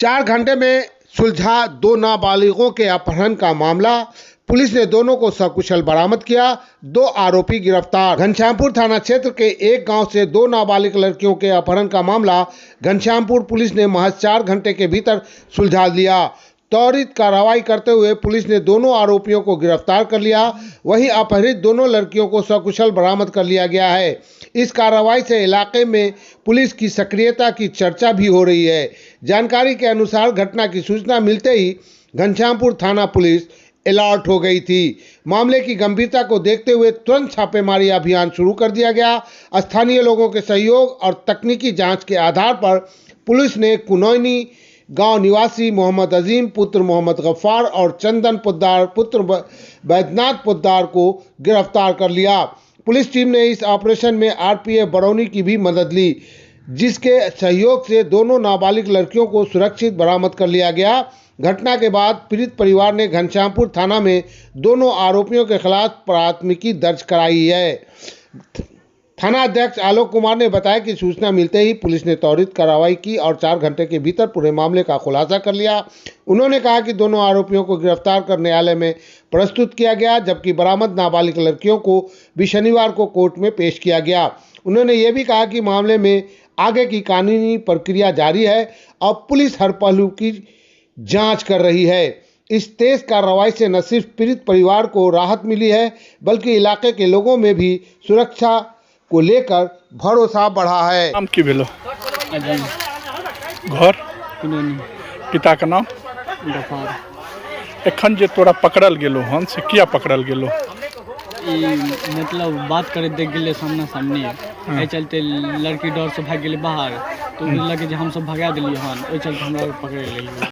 4 घंटे में सुलझा 2 नाबालिगों के अपहरण का मामला। पुलिस ने दोनों को सकुशल बरामद किया। 2 आरोपी गिरफ्तार। घनश्यामपुर थाना क्षेत्र के एक गांव से 2 नाबालिग लड़कियों के अपहरण का मामला घनश्यामपुर पुलिस ने महज 4 घंटे के भीतर सुलझा लिया। त्वरित कार्रवाई करते हुए पुलिस ने दोनों आरोपियों को गिरफ्तार कर लिया। वहीं अपहरित दोनों लड़कियों को सकुशल बरामद कर लिया गया है। इस कार्रवाई से इलाके में पुलिस की सक्रियता की चर्चा भी हो रही है। जानकारी के अनुसार घटना की सूचना मिलते ही घनश्यामपुर थाना पुलिस अलर्ट हो गई थी। मामले की गंभीरता को देखते हुए तुरंत छापेमारी अभियान शुरू कर दिया गया। स्थानीय लोगों के सहयोग और तकनीकी जांच के आधार पर पुलिस ने कुनैनी गांव निवासी मोहम्मद अजीम पुत्र मोहम्मद गफ्फार और चंदन पोद्दार पुत्र बैद्यनाथ पोद्दार को गिरफ्तार कर लिया। पुलिस टीम ने इस ऑपरेशन में आरपीएफ बरौनी की भी मदद ली, जिसके सहयोग से दोनों नाबालिग लड़कियों को सुरक्षित बरामद कर लिया गया। घटना के बाद पीड़ित परिवार ने घनश्यामपुर थाना में दोनों आरोपियों के खिलाफ प्राथमिकी दर्ज कराई है। थाना अध्यक्ष आलोक कुमार ने बताया कि सूचना मिलते ही पुलिस ने त्वरित कार्रवाई की और 4 घंटे के भीतर पूरे मामले का खुलासा कर लिया। उन्होंने कहा कि दोनों आरोपियों को गिरफ्तार कर न्यायालय में प्रस्तुत किया गया, जबकि बरामद नाबालिग लड़कियों को भी शनिवार को कोर्ट में पेश किया गया। उन्होंने ये भी कहा कि मामले में आगे की कानूनी प्रक्रिया जारी है और पुलिस हर पहलू की जांच कर रही है। इस तेज कार्रवाई से न सिर्फ पीड़ित परिवार को राहत मिली है, बल्कि इलाके के लोगों में भी सुरक्षा को लेकर भरोसा बढ़ा है। नाम की भेलो? घर पिता का नाम एखन जे तोरा पकड़ल गेलो हन से किया पकड़ल गेलो? मतलब बात करे देख गेले सामना सामनी एहि चलते लड़की डर से भाग गेले बाहर, तो लगे जे हम सब भगा दिलिए हन, ओहि चलते हमरा पकड़ लेलिए।